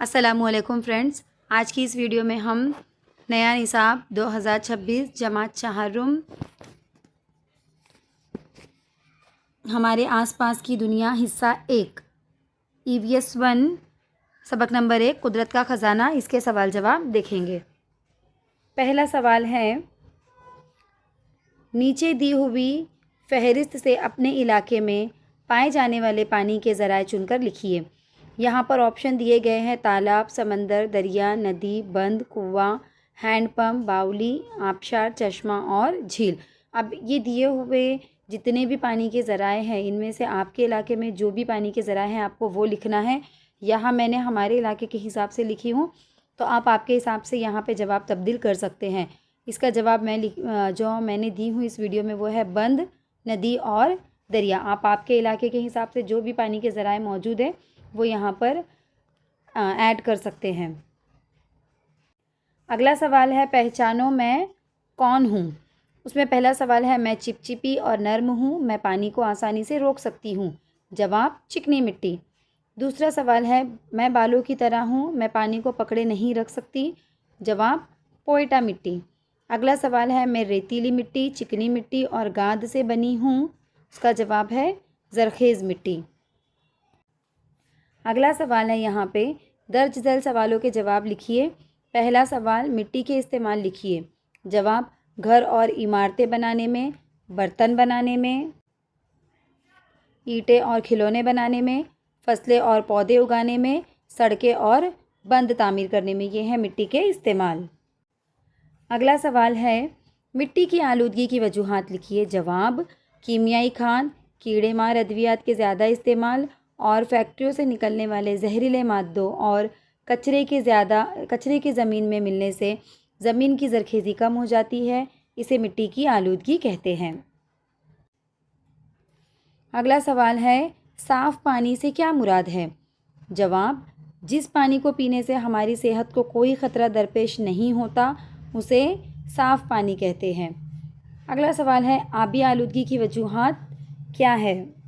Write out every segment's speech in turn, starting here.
अस्सलामुअलैकुम फ्रेंड्स, आज की इस वीडियो में हम नया निसाब 2026 जमात चहारुम हमारे आसपास की दुनिया हिस्सा 1 EVS 1 सबक नंबर 1 कुदरत का ख़जाना, इसके सवाल जवाब देखेंगे। पहला सवाल है, नीचे दी हुई फहरिस्त से अपने इलाके में पाए जाने वाले पानी के ज़राए चुनकर लिखिए। यहाँ पर ऑप्शन दिए गए हैं तालाब, समंदर, दरिया, नदी, बंद, कुआं, हैंडपम्प, बावली, आबशार, चश्मा और झील। अब ये दिए हुए जितने भी पानी के ज़राए हैं, इनमें से आपके इलाके में जो भी पानी के ज़राए हैं आपको वो लिखना है। यहाँ मैंने हमारे इलाके के हिसाब से लिखी हूँ, तो आप आपके हिसाब से यहाँ पे जवाब तब्दील कर सकते हैं। इसका जवाब जो मैंने दी हूँ इस वीडियो में वो है बंद, नदी और दरिया। आप आपके इलाके के हिसाब से जो भी पानी के ज़राए मौजूद है वो यहाँ पर ऐड कर सकते हैं। अगला सवाल है, पहचानो मैं कौन हूँ। उसमें पहला सवाल है, मैं चिपचिपी और नर्म हूँ, मैं पानी को आसानी से रोक सकती हूँ। जवाब, चिकनी मिट्टी। दूसरा सवाल है, मैं बालों की तरह हूँ, मैं पानी को पकड़े नहीं रख सकती। जवाब, पोएटा मिट्टी। अगला सवाल है, मैं रेतीली मिट्टी, चिकनी मिट्टी और गाद से बनी हूँ। उसका जवाब है जरखेज़ मिट्टी। अगला सवाल है, यहाँ पे दर्ज झेल सवालों के जवाब लिखिए। पहला सवाल, मिट्टी के इस्तेमाल लिखिए। जवाब, घर और इमारतें बनाने में, बर्तन बनाने में, ईंटें और खिलौने बनाने में, फसलें और पौधे उगाने में, सड़कें और बंद तामीर करने में। ये है मिट्टी के इस्तेमाल। अगला सवाल है, मिट्टी की आलूदगी की वजूहात लिखिए। जवाब, कीमियाई खाद, कीड़े मार अद्वियात के ज़्यादा इस्तेमाल और फैक्ट्रियों से निकलने वाले जहरीले मादों और कचरे के ज़मीन में मिलने से ज़मीन की ज़रखेज़ी कम हो जाती है। इसे मिट्टी की आलूदगी कहते हैं। अगला सवाल है, साफ़ पानी से क्या मुराद है। जवाब, जिस पानी को पीने से हमारी सेहत को कोई ख़तरा दरपेश नहीं होता उसे साफ़ पानी कहते हैं। अगला सवाल है, आबी आलूदगी की वजूहात क्या है।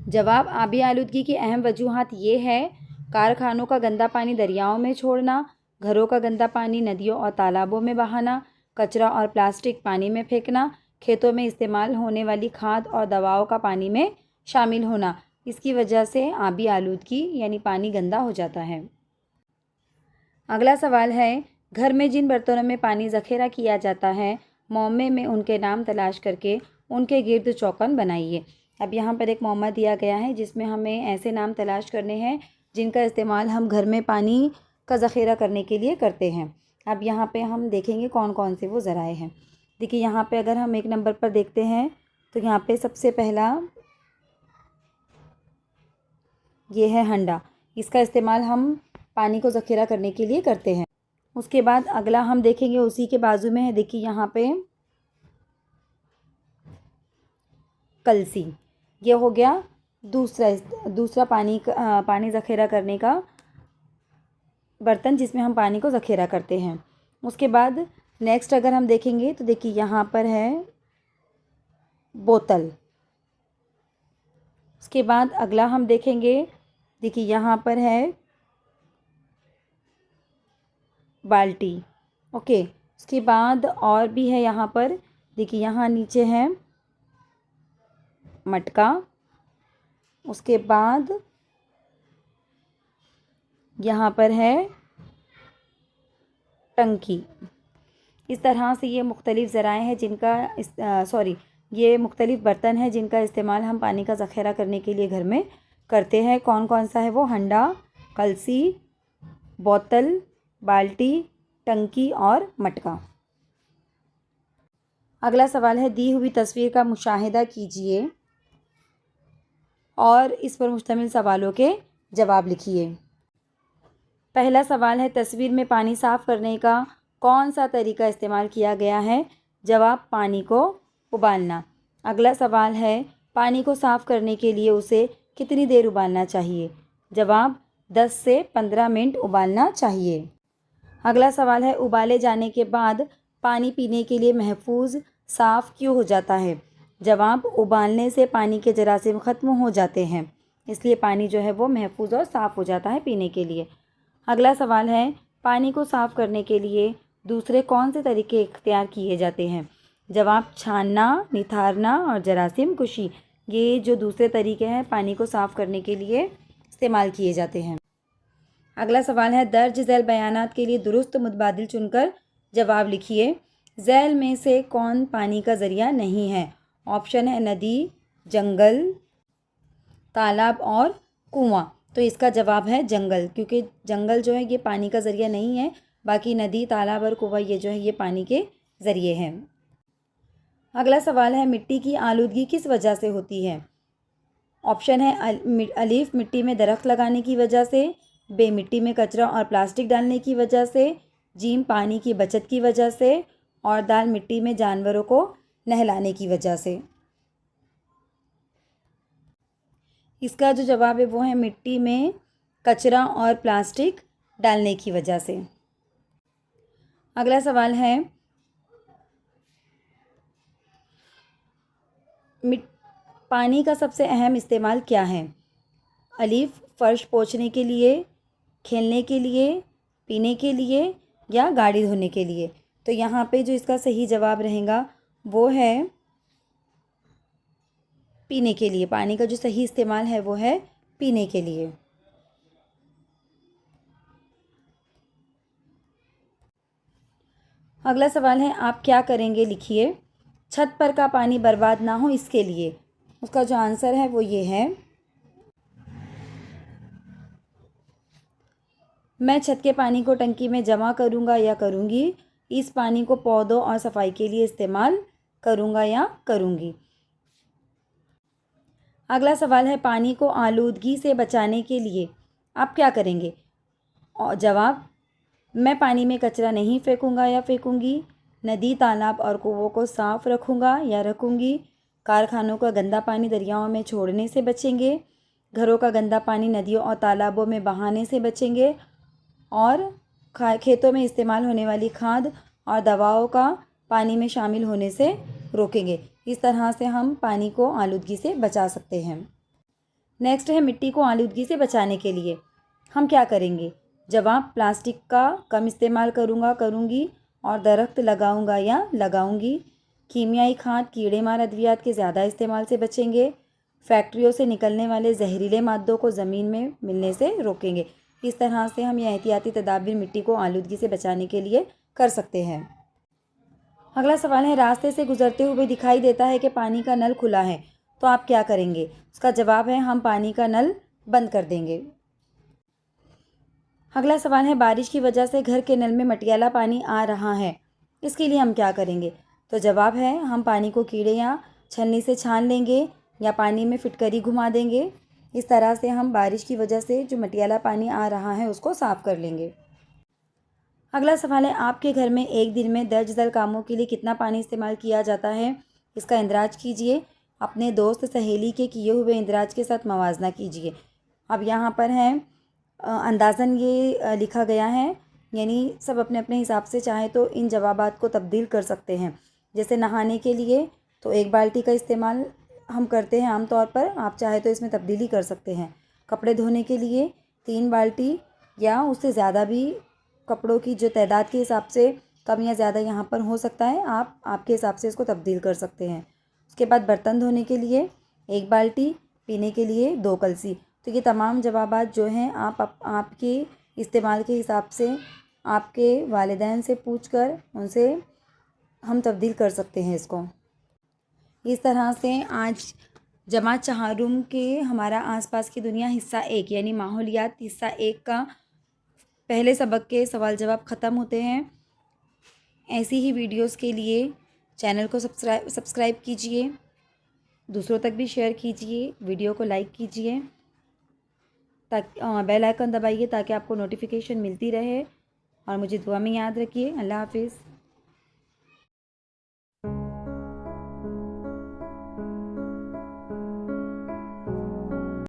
जवाब, आबी आलूदगी की अहम वजूहात ये है, कारखानों का गंदा पानी दरियाओं में छोड़ना, घरों का गंदा पानी नदियों और तालाबों में बहाना, कचरा और प्लास्टिक पानी में फेंकना, खेतों में इस्तेमाल होने वाली खाद और दवाओं का पानी में शामिल होना। इसकी वजह से आबी आलूदगी यानी पानी गंदा हो जाता है। अगला सवाल है, घर में जिन बर्तनों में पानी ज़ख़ीरा किया जाता है, मौमे में उनके नाम तलाश करके उनके गिर्द चौकन बनाइए। अब यहाँ पर एक मौमा दिया गया है जिसमें हमें ऐसे नाम तलाश करने हैं जिनका इस्तेमाल हम घर में पानी का ज़ख़ीरा करने के लिए करते हैं। अब यहाँ पे हम देखेंगे कौन कौन से वो ज़राए हैं। देखिए, यहाँ पे अगर हम 1 नंबर पर देखते हैं तो यहाँ पे सबसे पहला ये है हंडा। इसका इस्तेमाल हम पानी को ज़ख़ीरा करने के लिए करते हैं। उसके बाद अगला हम देखेंगे, उसी के बाजू में है, देखिए यहाँ पे कलसी। ये हो गया दूसरा पानी ज़ख़ीरा करने का बर्तन जिसमें हम पानी को ज़ख़ीरा करते हैं। उसके बाद नेक्स्ट अगर हम देखेंगे तो देखिए यहाँ पर है बोतल। उसके बाद अगला हम देखेंगे, देखिए यहाँ पर है बाल्टी। ओके, उसके बाद और भी है यहाँ पर, देखिए यहाँ नीचे है मटका। उसके बाद यहाँ पर है टंकी। इस तरह से ये मुख्तलिफ़ ज़राए हैं जिनका ये मुख्तलिफ़ बर्तन हैं जिनका इस्तेमाल हम पानी का ज़ख़ीरा करने के लिए घर में करते हैं। कौन कौन सा है वो, हंडा, कलसी, बोतल, बाल्टी, टंकी और मटका। अगला सवाल है, दी हुई तस्वीर का मुशाहिदा कीजिए और इस पर मुश्तमिल सवालों के जवाब लिखिए। पहला सवाल है, तस्वीर में पानी साफ़ करने का कौन सा तरीका इस्तेमाल किया गया है। जवाब, पानी को उबालना। अगला सवाल है, पानी को साफ़ करने के लिए उसे कितनी देर उबालना चाहिए। जवाब, 10 से 15 मिनट उबालना चाहिए। अगला सवाल है, उबाले जाने के बाद पानी पीने के लिए महफूज साफ़ क्यों हो जाता है। जवाब, उबालने से पानी के जरासीम ख़त्म हो जाते हैं। इसलिए पानी जो है वो महफूज और साफ़ हो जाता है पीने के लिए। अगला सवाल है, पानी को साफ़ करने के लिए दूसरे कौन से तरीके इख्तियार किए जाते हैं? जवाब, छानना, निथारना और जरासीम कुशी। ये जो दूसरे तरीके हैं पानी को साफ़ करने के लिए इस्तेमाल किए जाते हैं। अगला सवाल है, दर्ज झैल बयानात के लिए दुरुस्त मुतबादिल चुनकर जवाब लिखिए। झैल में से कौन पानी का ज़रिया नहीं है? ऑप्शन है नदी, जंगल, तालाब और कुआं। तो इसका जवाब है जंगल, क्योंकि जंगल जो है ये पानी का ज़रिया नहीं है, बाकी नदी, तालाब और कुआं ये जो है ये पानी के ज़रिए हैं। अगला सवाल है, मिट्टी की आलूदगी किस वजह से होती है? ऑप्शन है अलीफ, मिट्टी में दरख्त लगाने की वजह से, बे, मिट्टी में कचरा और प्लास्टिक डालने की वजह से, जीम, पानी की बचत की वजह से, और दाल, मिट्टी में जानवरों को नहलाने की वजह से। इसका जो जवाब है वो है मिट्टी में कचरा और प्लास्टिक डालने की वजह से। अगला सवाल है, पानी का सबसे अहम इस्तेमाल क्या है? अलीफ, फ़र्श पोंछने के लिए, खेलने के लिए, पीने के लिए या गाड़ी धोने के लिए। तो यहाँ पे जो इसका सही जवाब रहेगा वो है पीने के लिए। पानी का जो सही इस्तेमाल है वो है पीने के लिए। अगला सवाल है, आप क्या करेंगे? लिखिए। छत पर का पानी बर्बाद ना हो इसके लिए। उसका जो आंसर है वो ये है, मैं छत के पानी को टंकी में जमा करूँगा या करूँगी। इस पानी को पौधों और सफाई के लिए इस्तेमाल करूँगा या करूँगी। अगला सवाल है, पानी को आलूदगी से बचाने के लिए आप क्या करेंगे? और जवाब, मैं पानी में कचरा नहीं फेंकूँगा या फेंकूँगी। नदी, तालाब और कुओं को साफ़ रखूँगा या रखूँगी। कारखानों का गंदा पानी दरियाओं में छोड़ने से बचेंगे। घरों का गंदा पानी नदियों और तालाबों में बहाने से बचेंगे। और खेतों में इस्तेमाल होने वाली खाद और दवाओं का पानी में शामिल होने से रोकेंगे। इस तरह से हम पानी को आलूदगी से बचा सकते हैं। नेक्स्ट है, मिट्टी को आलूदगी से बचाने के लिए हम क्या करेंगे? जवाब, प्लास्टिक का कम इस्तेमाल करूँगा, करूँगी, और दरख्त लगाऊँगा या लगाऊँगी। कीमियाई खाद, कीड़े मार अद्वियात के ज़्यादा इस्तेमाल से बचेंगे। फैक्ट्रियों से निकलने वाले जहरीले मादों को ज़मीन में मिलने से रोकेंगे। इस तरह से हम ये एहतियाती तदाबीर मिट्टी को आलूदगी से बचाने के लिए कर सकते हैं। अगला सवाल है, रास्ते से गुजरते हुए दिखाई देता है कि पानी का नल खुला है, तो आप क्या करेंगे? उसका जवाब है, हम पानी का नल बंद कर देंगे। अगला सवाल है, बारिश की वजह से घर के नल में मटियाला पानी आ रहा है, इसके लिए हम क्या करेंगे? तो जवाब है, हम पानी को कीड़े या छन्नी से छान लेंगे या पानी में फिटकरी घुमा देंगे। इस तरह से हम बारिश की वजह से जो मटियाला पानी आ रहा है उसको साफ़ कर लेंगे। अगला सवाल है, आपके घर में एक दिन में दर्ज झैल कामों के लिए कितना पानी इस्तेमाल किया जाता है? इसका इंदराज कीजिए। अपने दोस्त सहेली के किए हुए इंदराज के साथ मवाजना कीजिए। अब यहाँ पर है अंदाज़न ये लिखा गया है, यानी सब अपने अपने हिसाब से चाहे तो इन जवाबात को तब्दील कर सकते हैं। जैसे नहाने के लिए तो 1 बाल्टी का इस्तेमाल हम करते हैं आम तौर पर, आप चाहे तो इसमें तब्दीली कर सकते हैं। कपड़े धोने के लिए 3 बाल्टी या उससे ज़्यादा भी, कपड़ों की जो तादाद के हिसाब से कम या ज़्यादा यहाँ पर हो सकता है, आप आपके हिसाब से इसको तब्दील कर सकते हैं। उसके बाद बर्तन धोने के लिए 1 बाल्टी, पीने के लिए 2 कलसी। तो ये तमाम जवाबात जो हैं आपके इस्तेमाल के हिसाब से आपके वालिदैन से पूछकर उनसे हम तब्दील कर सकते हैं इसको। इस तरह से आज जमात चहारुम के हमारा आसपास की दुनिया हिस्सा 1 यानी माहौलियात हिस्सा 1 का पहले सबक के सवाल जवाब ख़त्म होते हैं। ऐसी ही वीडियोस के लिए चैनल को सब्सक्राइब कीजिए, दूसरों तक भी शेयर कीजिए, वीडियो को लाइक कीजिए, ताकि बेल आइकन दबाइए ताकि आपको नोटिफिकेशन मिलती रहे, और मुझे दुआ में याद रखिए। अल्लाह हाफिज़।